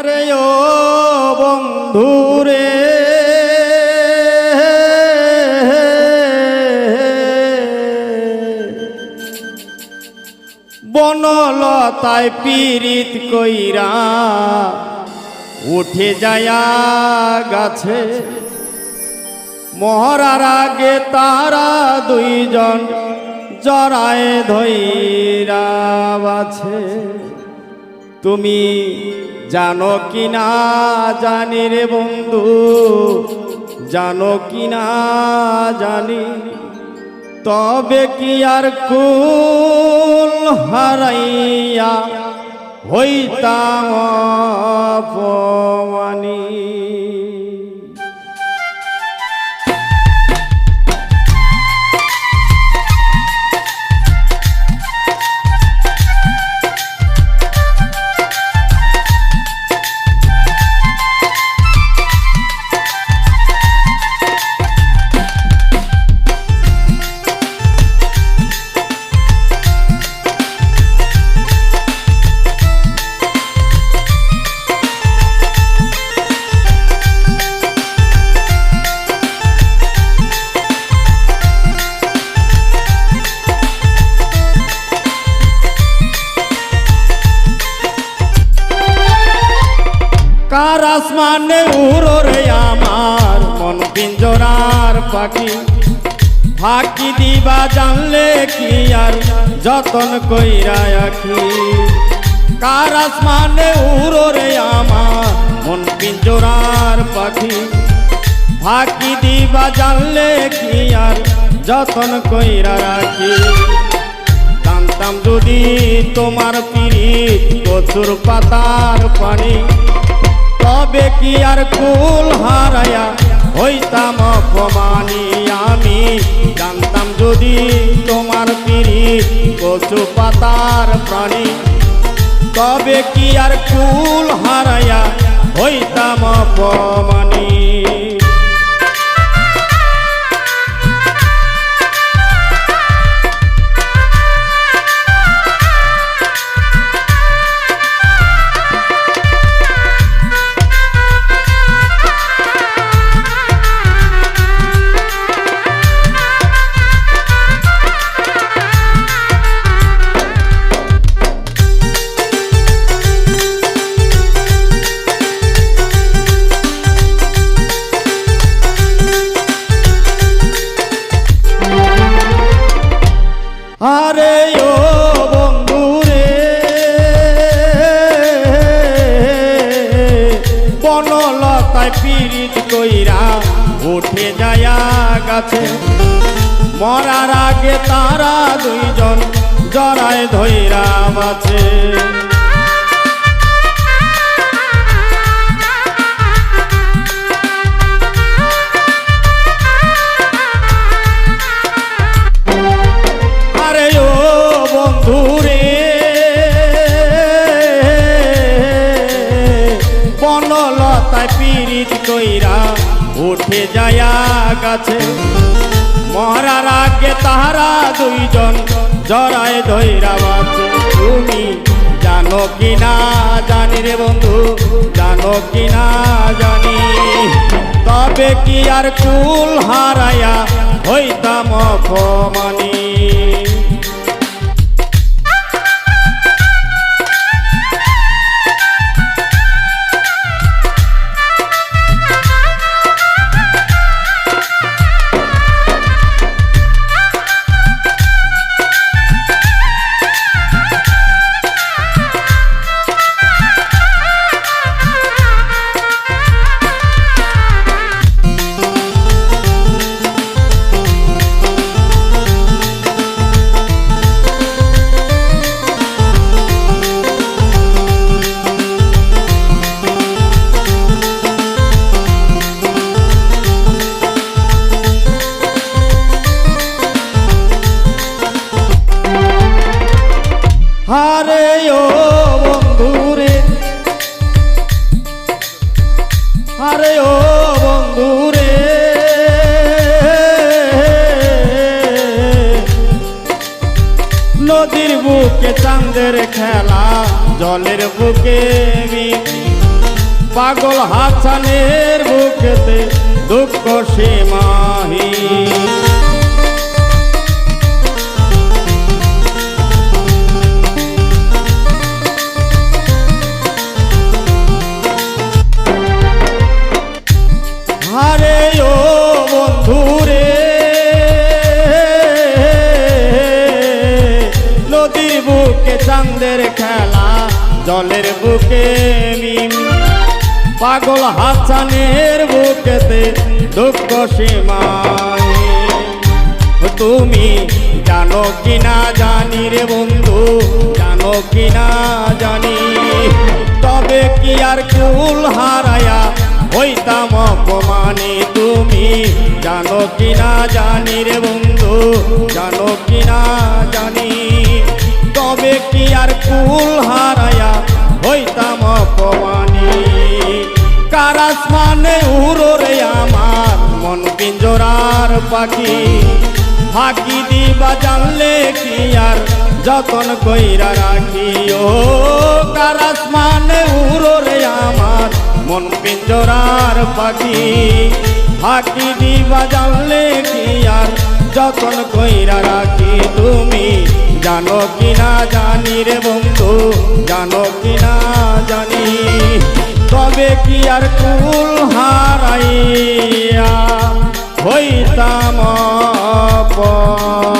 আরে ও বন্ধুরে বনলতায় পীড়িত কইরা উঠে যায়া গাছে মহরার আগে তারা দুইজন জড়ায় ধইরা বাছে। তুমি জানো কিনা জানি রে বন্ধু, জানো কিনা জানি, তবে কি আর কুল হারাইয়া হইতাম অপমানী। কার আসমানে উড়ো রে আমার মন পিঞ্জরার পাখি, ফাঁকি দিবা জানলে কি আর যতন কইরা আখি। কার আসমানে উড়ো রে আমার মন পিঞ্জরার পাখি, ফাঁকি দিবা জানলে কি আর যতন কইরা রাখি। জানতাম যদি তোমার পিরিত কচুর পাতার পানি, তবে কি আর কুল হারায়া হইতাম অপমানী। আমি জানতাম যদি তোমার পিরিত কচু পাতার প্রাণী, তবে কি আর কুল হারায়া হইতাম অপমানী। আরে ও বন্ধুরে বনলতায় পীড়িত কইরা উঠে যায়া গাছে, মরার আগে তারা দুইজন জড়ায় ধইরা বাছে। বনলতায় পীড়িত কইরা উঠে যায়া গাছে, মরার আগে তাহারা দুইজন জড়ায় ধইরা বাছে। তুমি জানো কিনা জানি রে বন্ধু, জানো কিনা জানি, তবে কি আর কুল হারায়া হইতাম অপমানী। আরে ও বন্ধুরে, আরে ও বন্ধুরে নদীর বুকে চাঁদের খেলা, জলের বুকে পাগল হাসানের বুকেতে দুঃখ সীমাহীন। আরে ও বন্ধুরে নদীর বুকে চাঁদের খেলা জলের বুকে মিম পাগল হাসানের বুকেতে দুঃখ সীমায়। তুমি জানো কিনা জানি রে বন্ধু, জানো কিনা জানি, তবে কি আর কুল হারায়া হইতাম অপমানী। তুমি জানো কিনা জানি রে বন্ধু, জানো কিনা জানি, তবে কি আর কুল হারায়া হইতাম অপমানী। কার আসমানে উড়ো রে আমার মন পিঞ্জরার পাখি, ফাঁকি দিবা জানলে কি আর যতন কইরা রাখি। ও কার আসমানে উড়ো রে আমার মন পিঞ্জরার পাখি, ফাঁকি দিবা জানলে কি আর যতন কইরা রাখি। তুমি জানো কিনা জানি রে বন্ধু, জানো কিনা জানি, তবে কি আর কুল হারাইয়া হইতাম অপমানী।